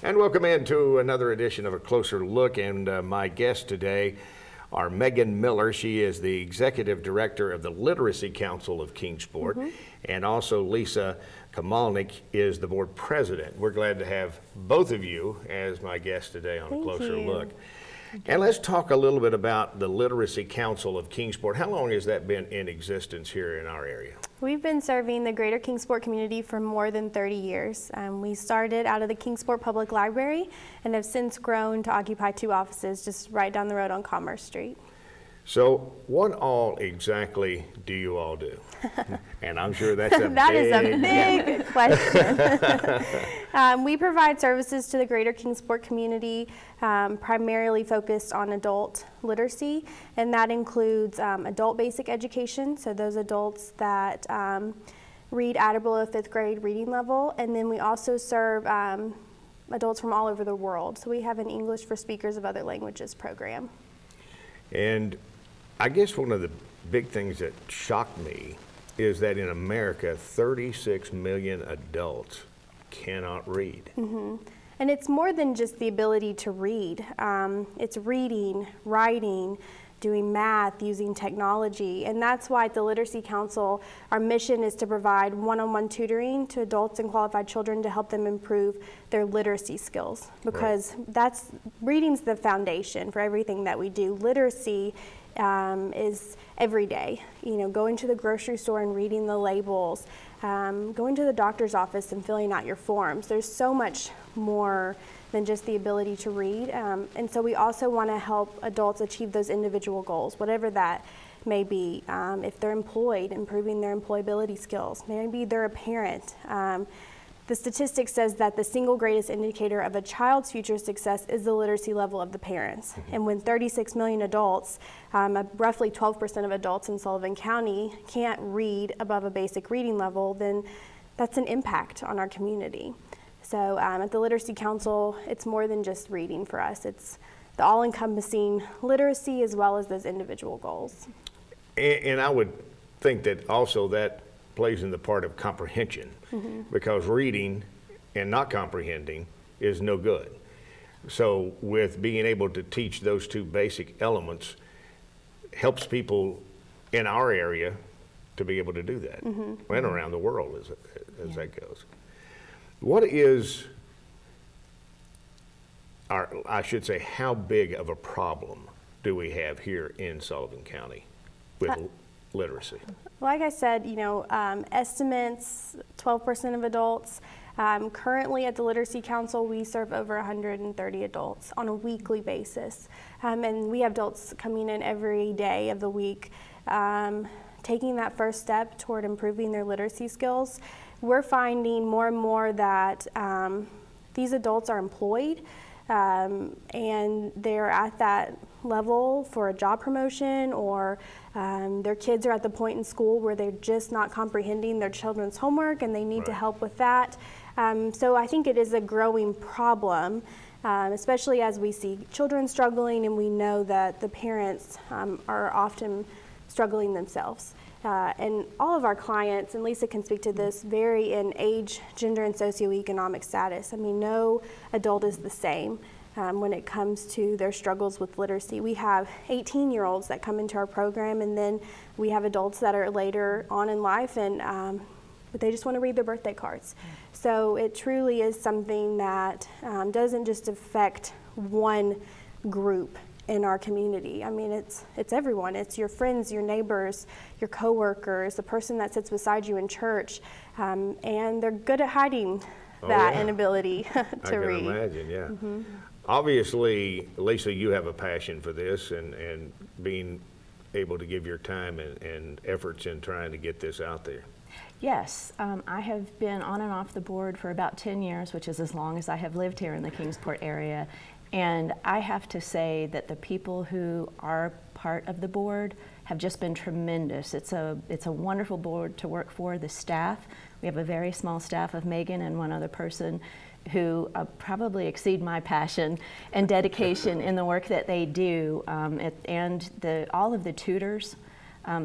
And welcome into another edition of A Closer Look. And my guests today are Megan Miller. She is the Executive Director of the Literacy Council of Kingsport. And also Lisa Kamalnik is the Board President. We're glad to have both of you as my guests today on A Closer Look. And let's talk a little bit about the Literacy Council of Kingsport. How long has that been in existence here in our area? We've been serving the greater Kingsport community for more than 30 years. We started out of the Kingsport Public Library and have since grown to occupy 2 offices just right down the road on Commerce Street. So what all exactly do you all do? And I'm sure that's a That is a big question. We provide services to the greater Kingsport community, primarily focused on adult literacy, and that includes adult basic education, so those adults that read at or below 5th grade reading level, and then we also serve adults from all over the world. So we have an English for Speakers of Other Languages program. And I guess one of the big things that shocked me is that in America, 36 million adults cannot read. And it's more than just the ability to read. It's reading, writing, doing math, using technology. And that's why at the Literacy Council, our mission is to provide one-on-one tutoring to adults and qualified children to help them improve their literacy skills. Because reading's the foundation for everything that we do. Literacy is every day. You know, going to the grocery store and reading the labels, going to the doctor's office and filling out your forms. There's so much more than just the ability to read. And so we also want to help adults achieve those individual goals, whatever that may be. If they're employed, improving their employability skills. Maybe they're a parent. The statistic says that the single greatest indicator of a child's future success is the literacy level of the parents. And when 36 million adults, roughly 12% of adults in Sullivan County can't read above a basic reading level, then that's an impact on our community. So at the Literacy Council, it's more than just reading for us. It's the all-encompassing literacy as well as those individual goals. And I would think that also that plays in the part of comprehension, because reading and not comprehending is no good. So with being able to teach those 2 basic elements helps people in our area to be able to do that, and around the world as that goes. What is I should say, how big of a problem do we have here in Sullivan County with literacy? Like I said, you know, estimates 12% of adults. Currently at the Literacy Council, we serve over 130 adults on a weekly basis. And we have adults coming in every day of the week, taking that first step toward improving their literacy skills. We're finding more and more that these adults are employed and they're at that level for a job promotion, or their kids are at the point in school where they're just not comprehending their children's homework and they need to help with that. So I think it is a growing problem, especially as we see children struggling and we know that the parents are often struggling themselves. And all of our clients, and Lisa can speak to this, vary in age, gender, and socioeconomic status. I mean, no adult is the same when it comes to their struggles with literacy. We have 18-year-olds that come into our program, and then we have adults that are later on in life, and but they just want to read their birthday cards. So it truly is something that doesn't just affect one group in our community. I mean, it's everyone. It's your friends, your neighbors, your coworkers, the person that sits beside you in church, and they're good at hiding that inability to read. I can imagine, Obviously, Lisa, you have a passion for this and being able to give your time and efforts in trying to get this out there. Yes, I have been on and off the board for about 10 years, which is as long as I have lived here in the Kingsport area. And I have to say that the people who are part of the board have just been tremendous. It's a wonderful board to work for. The staff, we have a very small staff of Megan and one other person who probably exceed my passion and dedication in the work that they do. And all of the tutors,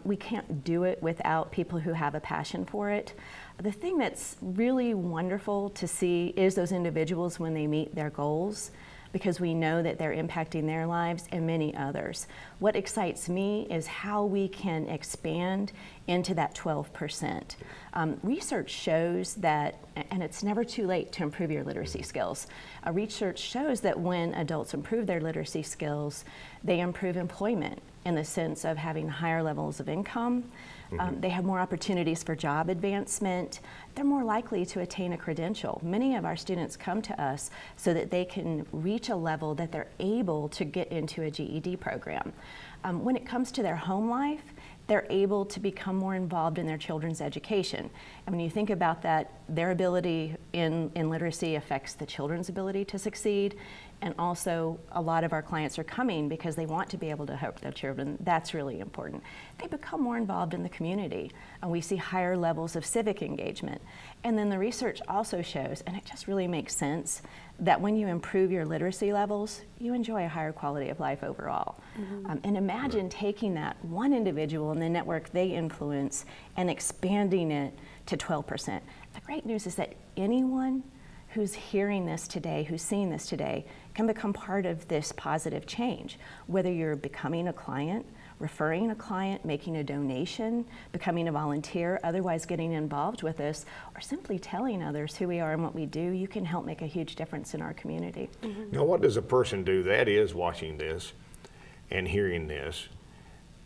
we can't do it without people who have a passion for it. The thing that's really wonderful to see is those individuals when they meet their goals, because we know that they're impacting their lives and many others. What excites me is how we can expand into that 12%. Research shows that, and it's never too late to improve your literacy skills. Research shows that when adults improve their literacy skills, they improve employment in the sense of having higher levels of income. They have more opportunities for job advancement. They're more likely to attain a credential. Many of our students come to us so that they can reach a level that they're able to get into a GED program. When it comes to their home life, they're able to become more involved in their children's education. And when you think about that, their ability in literacy affects the children's ability to succeed. And also, a lot of our clients are coming because they want to be able to help their children. That's really important. They become more involved in the community, and we see higher levels of civic engagement. And then the research also shows, and it just really makes sense, that when you improve your literacy levels, you enjoy a higher quality of life overall. And imagine taking that one individual in the network they influence and expanding it to 12%. The great news is that anyone who's hearing this today, who's seeing this today, can become part of this positive change. Whether you're becoming a client, referring a client, making a donation, becoming a volunteer, otherwise getting involved with us, or simply telling others who we are and what we do, you can help make a huge difference in our community. Now, what does a person do that is watching this and hearing this?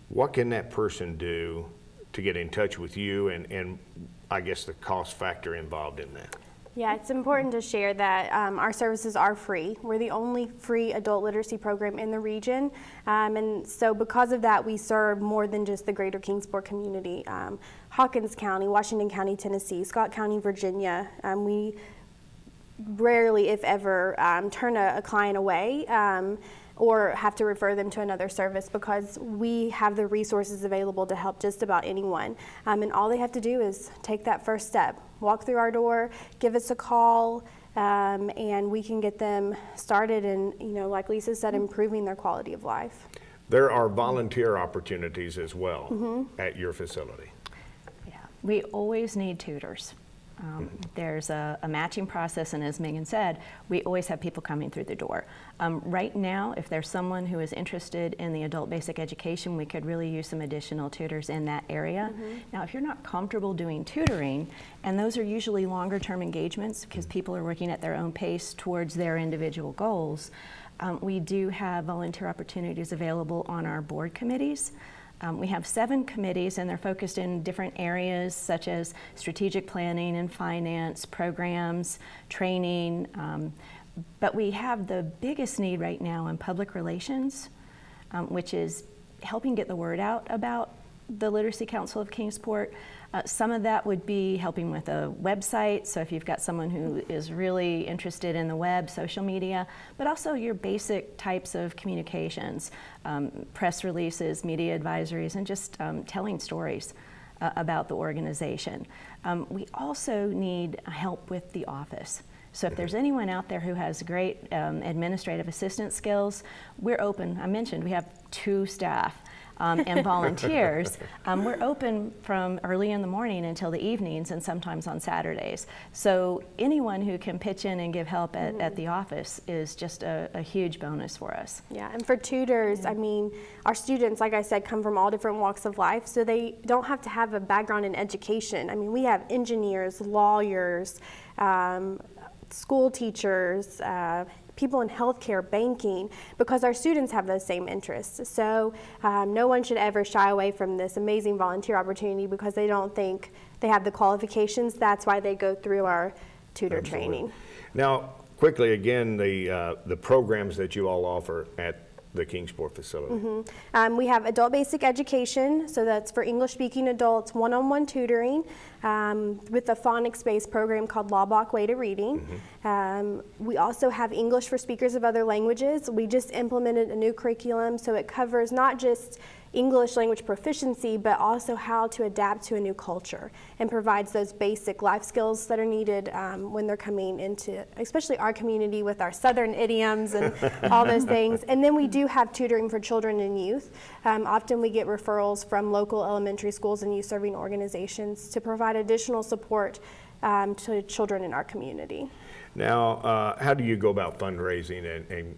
What can that person do to get in touch with you, and I guess the cost factor involved in that? Yeah, it's important to share that our services are free. We're the only free adult literacy program in the region. And so because of that, we serve more than just the greater Kingsport community. Hawkins County, Washington County, Tennessee, Scott County, Virginia. We rarely, if ever, turn a client away or have to refer them to another service, because we have the resources available to help just about anyone. And all they have to do is take that first step, walk through our door, give us a call, and we can get them started and, like Lisa said, improving their quality of life. There are volunteer opportunities as well at your facility. Yeah, we always need tutors. There's a matching process, and as Megan said, we always have people coming through the door. Right now, if there's someone who is interested in the adult basic education, we could really use some additional tutors in that area. Now, if you're not comfortable doing tutoring, and those are usually longer term engagements because people are working at their own pace towards their individual goals, we do have volunteer opportunities available on our board committees. We have 7 committees, and they're focused in different areas such as strategic planning and finance, programs, training. But we have the biggest need right now in public relations, which is helping get the word out about the Literacy Council of Kingsport. Some of that would be helping with a website, so if you've got someone who is really interested in the web, social media, but also your basic types of communications, press releases, media advisories, and just telling stories about the organization. We also need help with the office. So if there's anyone out there who has great administrative assistant skills, we're open. I mentioned we have 2 staff. And volunteers. We're open from early in the morning until the evenings, and sometimes on Saturdays. So anyone who can pitch in and give help at the office is just a huge bonus for us. Yeah, and for tutors, I mean, our students, like I said, come from all different walks of life, so they don't have to have a background in education. I mean, we have engineers, lawyers, school teachers, people in healthcare, banking, because our students have those same interests. So no one should ever shy away from this amazing volunteer opportunity because they don't think they have the qualifications. That's why they go through our tutor training. Now, quickly again, the programs that you all offer at the Kingsport facility. We have adult basic education, so that's for English-speaking adults, one-on-one tutoring with a phonics-based program called Laubach Way to Reading. We also have English for speakers of other languages. We just implemented a new curriculum, so it covers not just English language proficiency, but also how to adapt to a new culture, and provides those basic life skills that are needed when they're coming into, especially our community with our Southern idioms and all those things. And then we do have tutoring for children and youth. Often we get referrals from local elementary schools and youth serving organizations to provide additional support to children in our community. Now, how do you go about fundraising and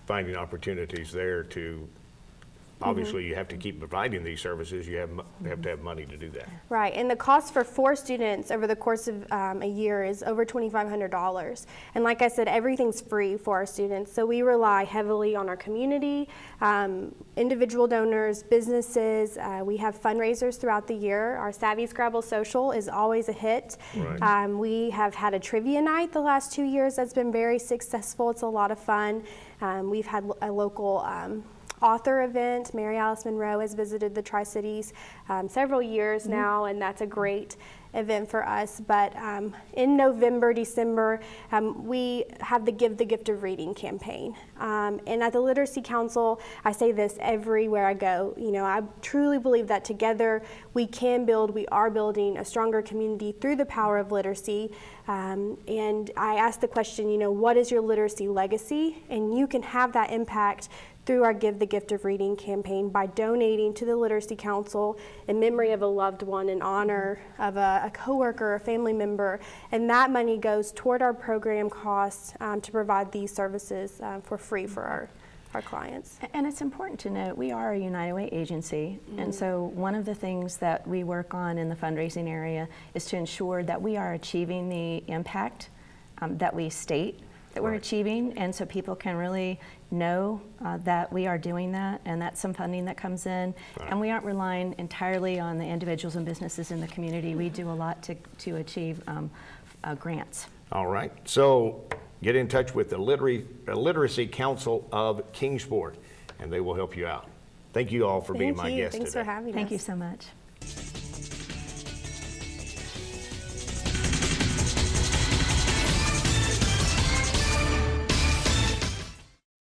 finding opportunities there to, obviously you have to keep providing these services, you have to have money to do that. Right, and the cost for 4 students over the course of a year is over $2,500. And like I said, everything's free for our students, so we rely heavily on our community, individual donors, businesses. We have fundraisers throughout the year. Our Savvy Scrabble Social is always a hit. Right. We have had a trivia night the last 2 years that's been very successful. It's a lot of fun. We've had a local author event. Mary Alice Monroe has visited the Tri-Cities several years now, and that's a great event for us. But in November, December, we have the Give the Gift of Reading campaign. And at the Literacy Council, I say this everywhere I go, you know, I truly believe that together we are building a stronger community through the power of literacy. And I ask the question, you know, what is your literacy legacy? And you can have that impact through our Give the Gift of Reading campaign by donating to the Literacy Council in memory of a loved one, in honor of a coworker, a family member, and that money goes toward our program costs to provide these services for free for our clients. And it's important to note, we are a United Way agency, and so one of the things that we work on in the fundraising area is to ensure that we are achieving the impact that we state that we're achieving, and so people can really know that we are doing that, and that's some funding that comes in. And we aren't relying entirely on the individuals and businesses in the community. We do a lot to achieve grants. All right, so get in touch with the Literacy Council of Kingsport, and they will help you out. Thank you all for being my guest today. Thanks for having us. Thank you so much.